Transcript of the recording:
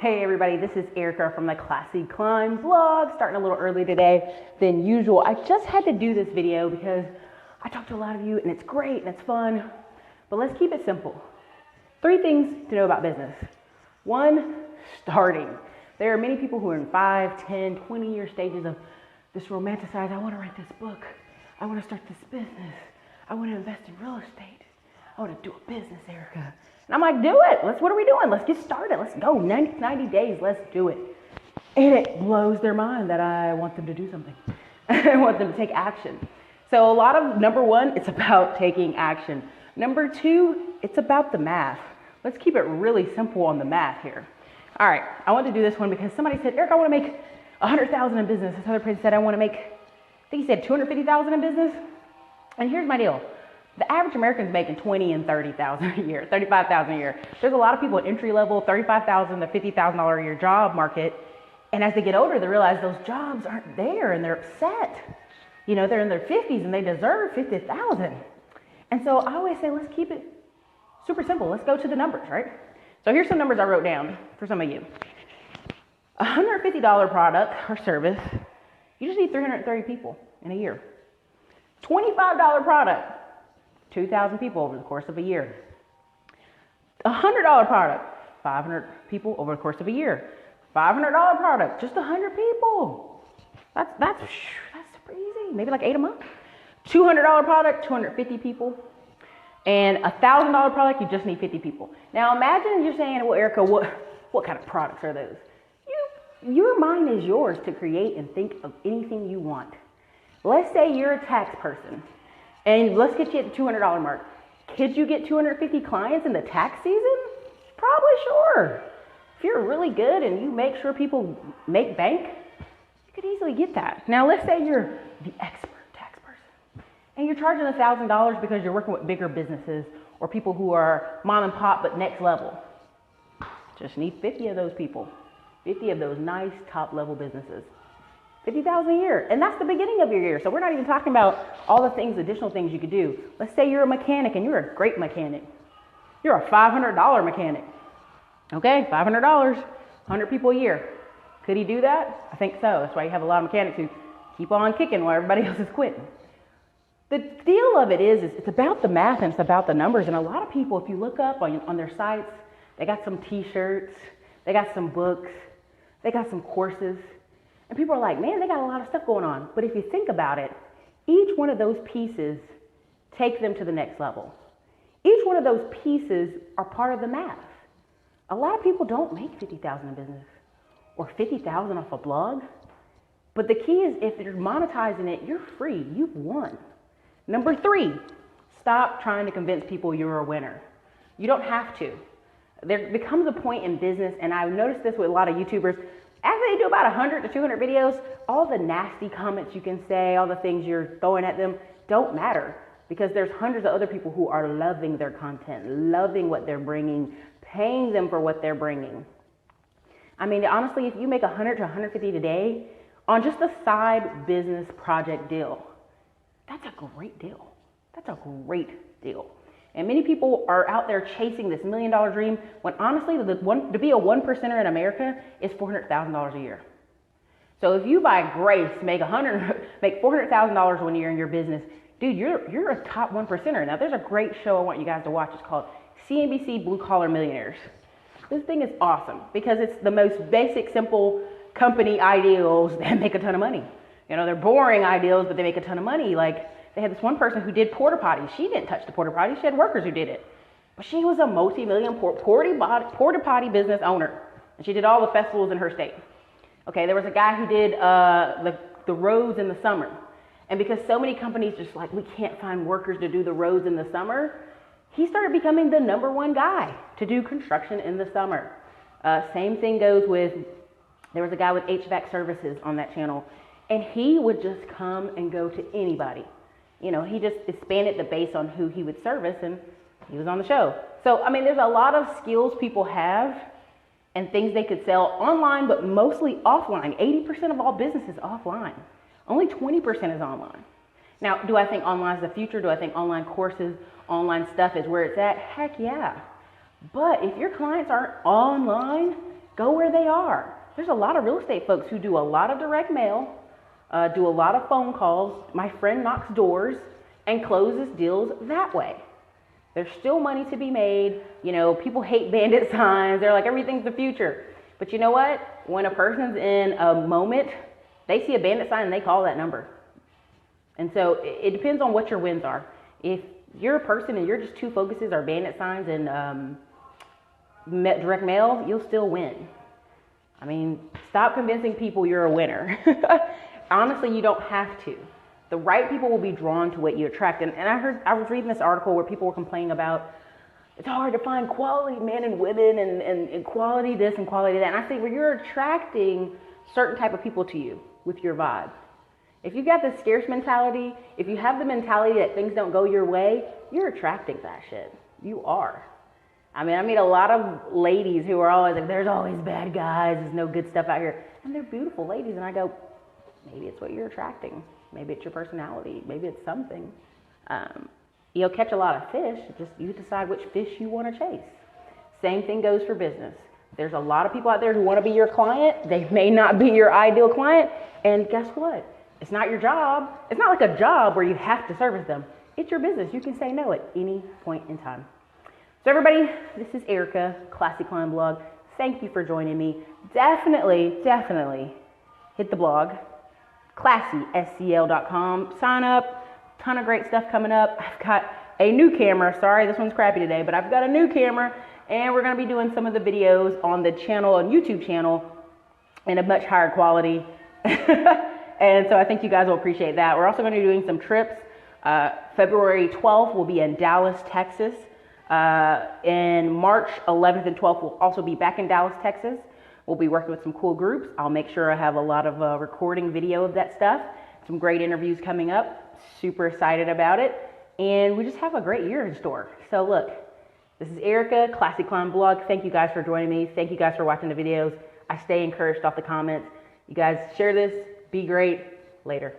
Hey everybody, this is Erica from the Classy Climb blog, starting a little early today than usual. I just had to do this video because I talk to a lot of you and it's great and it's fun, but let's keep it simple. 3 things to know about business. 1, starting. There are many people who are in 5, 10, 20-year stages of this romanticized, I want to write this book, I want to start this business, I want to invest in real estate, I want to do a business, Erica. And I'm like, do it. What are we doing? Let's get started. Let's go. 90 days. Let's do it. And it blows their mind that I want them to do something. I want them to take action. So a lot of, number 1, it's about taking action. Number 2, it's about the math. Let's keep it really simple on the math here. All right. I want to do this one because somebody said, Eric, I want to make $100,000 in business. This other person said, I want to make, I think he said $250,000 in business. And here's my deal. The average American's making $20,000 and $30,000 a year, $35,000 a year. There's a lot of people at entry level, $35,000 to $50,000 a year job market. And as they get older, they realize those jobs aren't there and they're upset. You know, they're in their 50s and they deserve $50,000. And so I always say, let's keep it super simple. Let's go to the numbers, right? So here's some numbers I wrote down for some of you. $150 product or service, you just need 330 people in a year. $25 product, 2,000 people over the course of a year. $100 product, 500 people over the course of a year. $500 product, just 100 people. That's super easy. Maybe like 8 a month. $200 product, 250 people. And $1,000 product, you just need 50 people. Now imagine you're saying, well, Erica, what kind of products are those? Your mind is yours to create and think of anything you want. Let's say you're a tax person. And let's get you at the $200 mark. Could you get 250 clients in the tax season? Probably sure. If you're really good and you make sure people make bank, you could easily get that. Now let's say you're the expert tax person and you're charging $1,000 because you're working with bigger businesses or people who are mom and pop but next level. Just need 50 of those people, 50 of those nice top level businesses. $50,000 a year, and that's the beginning of your year. So we're not even talking about all the things, additional things you could do. Let's say you're a mechanic and you're a great mechanic. You're a $500 mechanic. Okay, $500, 100 people a year. Could he do that? I think so. That's why you have a lot of mechanics who keep on kicking while everybody else is quitting. The deal of it is it's about the math and it's about the numbers. And a lot of people, if you look up on their sites, they got some t-shirts, they got some books, they got some courses. And people are like, man, they got a lot of stuff going on. But if you think about it, each one of those pieces take them to the next level. Each one of those pieces are part of the math. A lot of people don't make $50,000 in business or $50,000 off a blog. But the key is if you're monetizing it, you're free. You've won. Number 3, stop trying to convince people you're a winner. You don't have to. There becomes a point in business, and I've noticed this with a lot of YouTubers. After they do about 100 to 200 videos, all the nasty comments you can say, all the things you're throwing at them don't matter because there's hundreds of other people who are loving their content, loving what they're bringing, paying them for what they're bringing. I mean, honestly, if you make 100 to 150 today on just a side business project deal, that's a great deal. That's a great deal. And many people are out there chasing this $1 million dream when honestly, to be a 1%er in America is $400,000 a year. So if you by grace make $400,000 one year in your business, dude, you're a top 1%er. Now there's a great show I want you guys to watch. It's called CNBC Blue Collar Millionaires. This thing is awesome because it's the most basic, simple company ideals that make a ton of money. You know, they're boring ideals, but they make a ton of money. Like, they had this one person who did porta potties. She didn't touch the porta potties. She had workers who did it. But she was a multi-million porta potty business owner. And she did all the festivals in her state. Okay, there was a guy who did the roads in the summer. And because so many companies just like, we can't find workers to do the roads in the summer, he started becoming the #1 guy to do construction in the summer. Same thing goes with, there was a guy with HVAC services on that channel. And he would just come and go to anybody. You know, he just expanded the base on who he would service, and he was on the show. So, I mean, there's a lot of skills people have and things they could sell online, but mostly offline. 80% of all business is offline. Only 20% is online. Now, do I think online is the future? Do I think online courses, online stuff is where it's at? Heck yeah. But if your clients aren't online, Go where they are. There's a lot of real estate folks who do a lot of direct mail, do a lot of phone calls. My friend knocks doors and closes deals that way. There's still money to be made. You know, people hate bandit signs. They're like, everything's the future. But you know what? When a person's in a moment, they see a bandit sign and they call that number. And so it depends on what your wins are. If you're a person and your just two focuses are bandit signs and direct mail, you'll still win. I mean, stop convincing people you're a winner. Honestly, you don't have to. The right people will be drawn to what you attract. And I was reading this article where people were complaining about it's hard to find quality men and women and quality this and quality that. And I say, well, you're attracting certain type of people to you with your vibe. If you got this scarce mentality, if you have the mentality that things don't go your way, you're attracting that shit. You are. I mean, I meet a lot of ladies who are always like, there's always bad guys, there's no good stuff out here. And they're beautiful ladies. And I go, maybe it's what you're attracting. Maybe it's your personality. Maybe it's something. You'll catch a lot of fish. Just you decide which fish you want to chase. Same thing goes for business. There's a lot of people out there who want to be your client. They may not be your ideal client. And guess what? It's not your job. It's not like a job where you have to service them. It's your business. You can say no at any point in time. So everybody, this is Erica, Classy Climb Blog. Thank you for joining me. Definitely hit the blog, classyscl.com. Sign up. Ton of great stuff coming up. I've got a new camera. Sorry, this one's crappy today, but I've got a new camera, and we're going to be doing some of the videos on the channel, on YouTube channel, in a much higher quality. And so I think you guys will appreciate that. We're also going to be doing some trips. February 12th, we'll be in Dallas, Texas. In March 11th and 12th, we'll also be back in Dallas, Texas. We'll be working with some cool groups. I'll make sure I have a lot of recording video of that stuff. Some great interviews coming up. Super excited about it. And we just have a great year in store. So look, this is Erica, Classy Climb Blog. Thank you guys for joining me. Thank you guys for watching the videos. I stay encouraged off the comments. You guys share this. Be great. Later.